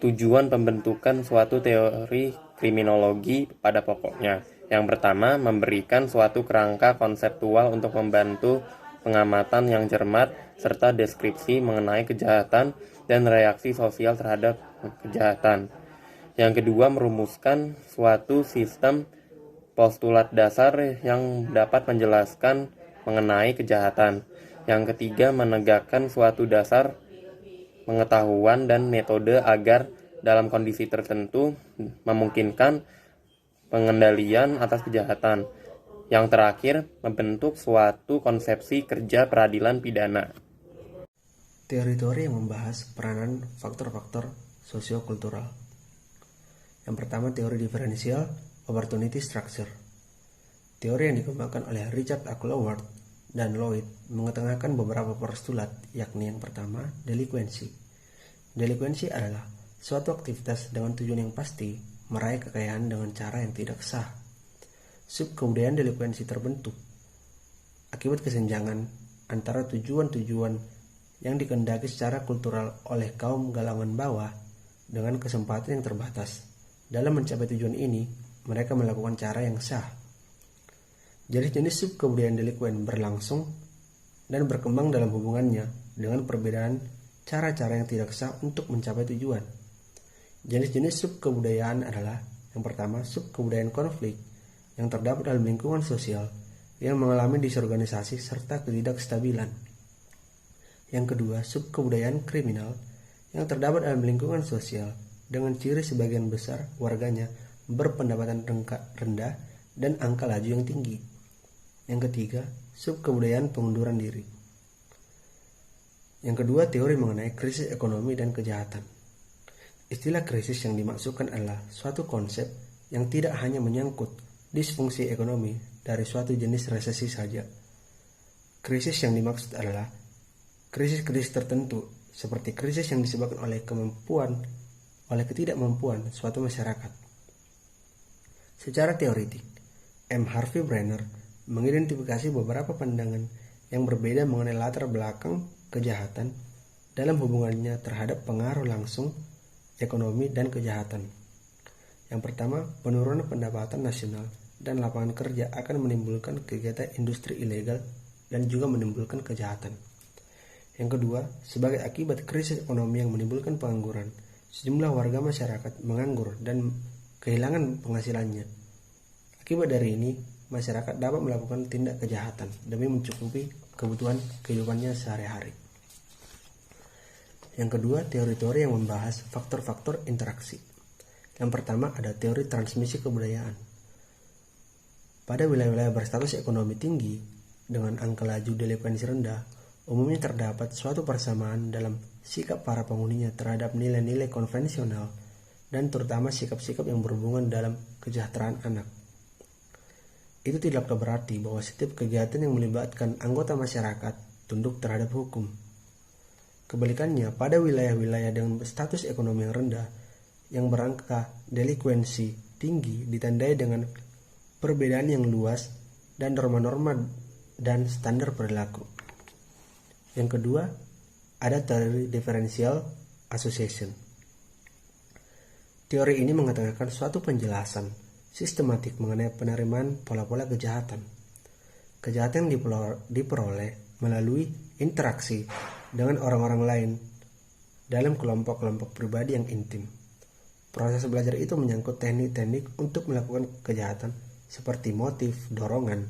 Tujuan pembentukan suatu teori kriminologi pada pokoknya. Yang pertama, memberikan suatu kerangka konseptual untuk membantu pengamatan yang cermat serta deskripsi mengenai kejahatan dan reaksi sosial terhadap kejahatan. Yang kedua, merumuskan suatu sistem postulat dasar yang dapat menjelaskan mengenai kejahatan. Yang ketiga, menegakkan suatu dasar pengetahuan dan metode agar dalam kondisi tertentu memungkinkan pengendalian atas kejahatan. Yang terakhir, membentuk suatu konsepsi kerja peradilan pidana. Teori-teori yang membahas peranan faktor-faktor sosiokultural. Yang pertama, teori diferensial opportunity structure. Teori yang dikembangkan oleh Richard Akloward dan Lloyd mengetengahkan beberapa postulat, yakni yang pertama, delikuensi. Delikuensi adalah suatu aktivitas dengan tujuan yang pasti meraih kekayaan dengan cara yang tidak sah. Subkebudayaan delikuensi terbentuk akibat kesenjangan antara tujuan-tujuan yang dikehendaki secara kultural oleh kaum galangan bawah dengan kesempatan yang terbatas. Dalam mencapai tujuan ini, mereka melakukan cara yang sah. Jenis-jenis subkebudayaan delikuen berlangsung dan berkembang dalam hubungannya dengan perbedaan cara-cara yang tidak sah untuk mencapai tujuan. Jenis-jenis subkebudayaan adalah yang pertama, subkebudayaan konflik yang terdapat dalam lingkungan sosial yang mengalami disorganisasi serta ketidakstabilan. Yang kedua, subkebudayaan kriminal yang terdapat dalam lingkungan sosial dengan ciri sebagian besar warganya berpendapatan rendah dan angka laju yang tinggi. Yang ketiga, subkebudayaan pengunduran diri. Yang kedua, teori mengenai krisis ekonomi dan kejahatan. Istilah krisis yang dimaksudkan adalah suatu konsep yang tidak hanya menyangkut disfungsi ekonomi dari suatu jenis resesi saja. Krisis yang dimaksud adalah krisis-krisis tertentu seperti krisis yang disebabkan oleh ketidakmampuan suatu masyarakat. Secara teoritik, M. Harvey Brenner mengidentifikasi beberapa pandangan yang berbeda mengenai latar belakang kejahatan dalam hubungannya terhadap pengaruh langsung ekonomi dan kejahatan. Yang pertama, penurunan pendapatan nasional dan lapangan kerja akan menimbulkan kegiatan industri ilegal dan juga menimbulkan kejahatan. Yang kedua, sebagai akibat krisis ekonomi yang menimbulkan pengangguran, sejumlah warga masyarakat menganggur dan kehilangan penghasilannya. Akibat dari ini, masyarakat dapat melakukan tindak kejahatan demi mencukupi kebutuhan kehidupannya sehari-hari. Yang kedua, teori-teori yang membahas faktor-faktor interaksi. Yang pertama ada teori transmisi kebudayaan. Pada wilayah-wilayah berstatus ekonomi tinggi dengan angka laju delikuensi rendah, umumnya terdapat suatu persamaan dalam sikap para penghuninya terhadap nilai-nilai konvensional dan terutama sikap-sikap yang berhubungan dalam kesejahteraan anak. Itu tidak berarti bahwa setiap kegiatan yang melibatkan anggota masyarakat tunduk terhadap hukum. Kebalikannya, pada wilayah-wilayah dengan status ekonomi yang rendah yang berangka delikuensi tinggi ditandai dengan perbedaan yang luas dan norma-norma dan standar perilaku. Yang kedua, ada teori differential association. Teori ini mengatakan suatu penjelasan sistematik mengenai penerimaan pola-pola kejahatan. Kejahatan diperoleh melalui interaksi dengan orang-orang lain dalam kelompok-kelompok pribadi yang intim. Proses belajar itu menyangkut teknik-teknik untuk melakukan kejahatan seperti motif, dorongan,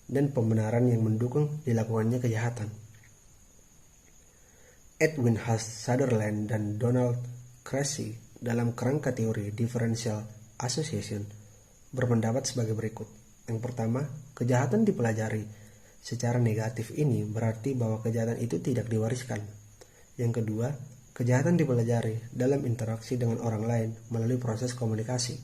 dan pembenaran yang mendukung dilakukannya kejahatan. Edwin Huss Sutherland dan Donald Cressy dalam kerangka teori differential association berpendapat sebagai berikut. Yang pertama, kejahatan dipelajari secara negatif ini berarti bahwa kejahatan itu tidak diwariskan. Yang kedua, kejahatan dipelajari dalam interaksi dengan orang lain melalui proses komunikasi.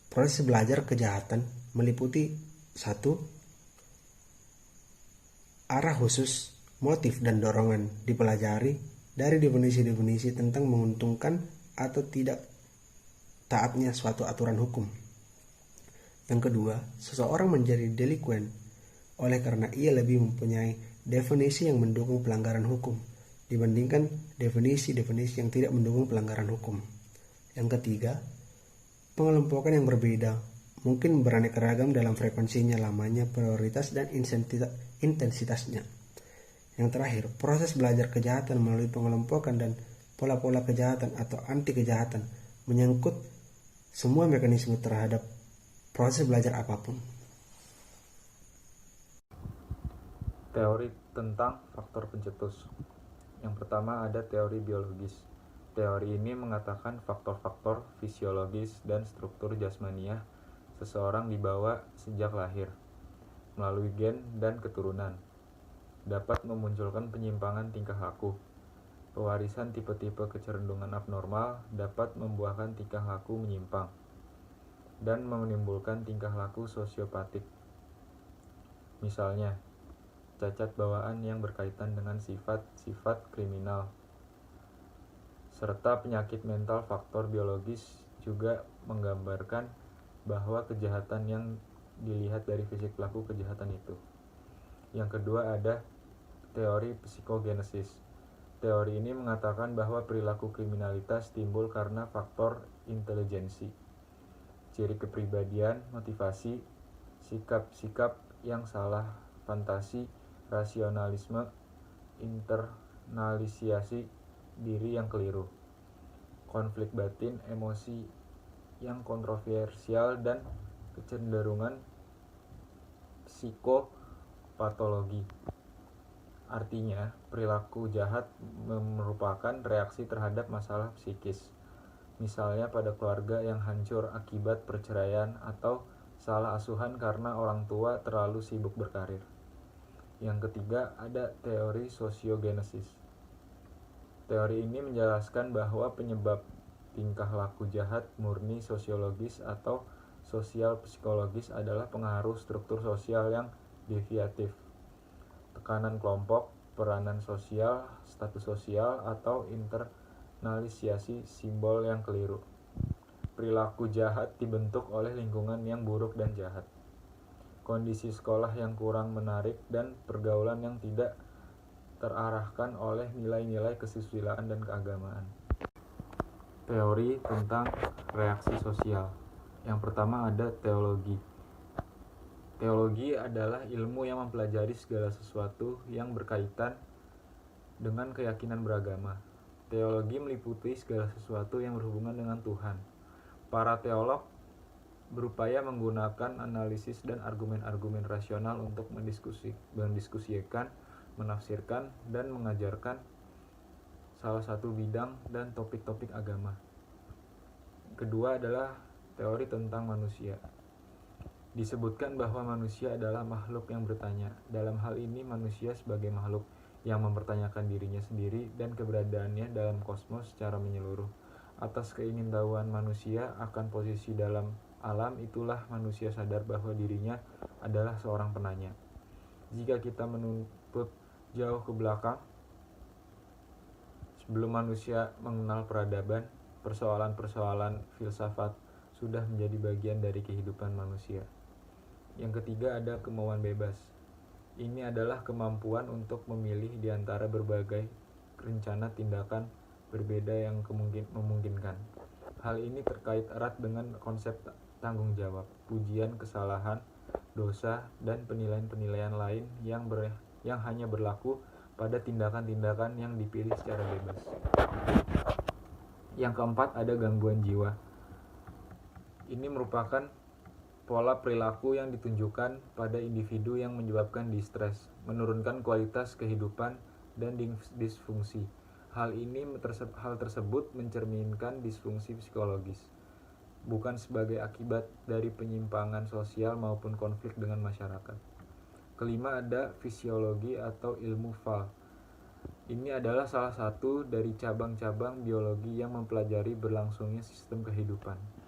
Proses belajar kejahatan meliputi 1. Arah khusus, motif dan dorongan dipelajari dari definisi-definisi tentang menguntungkan atau tidak taatnya suatu aturan hukum. Yang kedua, seseorang menjadi delikuen oleh karena ia lebih mempunyai definisi yang mendukung pelanggaran hukum dibandingkan definisi-definisi yang tidak mendukung pelanggaran hukum. Yang ketiga, pengelompokan yang berbeda mungkin beraneka ragam dalam frekuensinya, lamanya, prioritas, dan intensitasnya. Yang terakhir, proses belajar kejahatan melalui pengelompokan dan pola-pola kejahatan atau anti kejahatan menyangkut semua mekanisme terhadap proses belajar apapun. Teori tentang faktor pencetus. Yang pertama ada teori biologis. Teori ini mengatakan faktor-faktor fisiologis dan struktur jasmaniah seseorang dibawa sejak lahir melalui gen dan keturunan dapat memunculkan penyimpangan tingkah laku. Pewarisan tipe-tipe kecenderungan abnormal dapat membuahkan tingkah laku menyimpang dan menimbulkan tingkah laku sosiopatik. Misalnya, cacat bawaan yang berkaitan dengan sifat-sifat kriminal, serta penyakit mental. Faktor biologis juga menggambarkan bahwa kejahatan yang dilihat dari fisik pelaku kejahatan itu. Yang kedua ada teori psikogenesis. Teori ini mengatakan bahwa perilaku kriminalitas timbul karena faktor intelijensi, ciri kepribadian, motivasi, sikap-sikap yang salah, fantasi, rasionalisme, internalisasi diri yang keliru, konflik batin, emosi yang kontroversial, dan kecenderungan psikopatologi. Artinya, perilaku jahat merupakan reaksi terhadap masalah psikis, misalnya pada keluarga yang hancur akibat perceraian atau salah asuhan karena orang tua terlalu sibuk berkarir. Yang ketiga ada teori sosiogenesis. Teori ini menjelaskan bahwa penyebab tingkah laku jahat murni sosiologis atau sosial psikologis adalah pengaruh struktur sosial yang deviatif, tekanan kelompok, peranan sosial, status sosial, atau internalisasi simbol yang keliru. Perilaku jahat dibentuk oleh lingkungan yang buruk dan jahat, kondisi sekolah yang kurang menarik, dan pergaulan yang tidak terarahkan oleh nilai-nilai kesusilaan dan keagamaan. Teori tentang reaksi sosial. Yang pertama ada teologi. Teologi adalah ilmu yang mempelajari segala sesuatu yang berkaitan dengan keyakinan beragama. Teologi meliputi segala sesuatu yang berhubungan dengan Tuhan. Para teolog berupaya menggunakan analisis dan argumen-argumen rasional untuk mendiskusikan, menafsirkan, dan mengajarkan salah satu bidang dan topik-topik agama. Kedua adalah teori tentang manusia. Disebutkan bahwa manusia adalah makhluk yang bertanya. Dalam hal ini, manusia sebagai makhluk yang mempertanyakan dirinya sendiri dan keberadaannya dalam kosmos secara menyeluruh. Atas keingintahuan manusia akan posisi dalam alam, itulah manusia sadar bahwa dirinya adalah seorang penanya. Jika kita menuntut jauh ke belakang, sebelum manusia mengenal peradaban, persoalan-persoalan filsafat sudah menjadi bagian dari kehidupan manusia. Yang ketiga ada kemauan bebas. Ini adalah kemampuan untuk memilih di antara berbagai rencana tindakan berbeda yang memungkinkan. Hal ini terkait erat dengan konsep tanggung jawab, pujian, kesalahan, dosa, dan penilaian-penilaian lain yang hanya berlaku pada tindakan-tindakan yang dipilih secara bebas. Yang keempat ada gangguan jiwa. Ini merupakan pola perilaku yang ditunjukkan pada individu yang menyebabkan distres, menurunkan kualitas kehidupan, dan disfungsi. Hal tersebut mencerminkan disfungsi psikologis, bukan sebagai akibat dari penyimpangan sosial maupun konflik dengan masyarakat. Kelima ada fisiologi atau ilmu FAL. Ini adalah salah satu dari cabang-cabang biologi yang mempelajari berlangsungnya sistem kehidupan.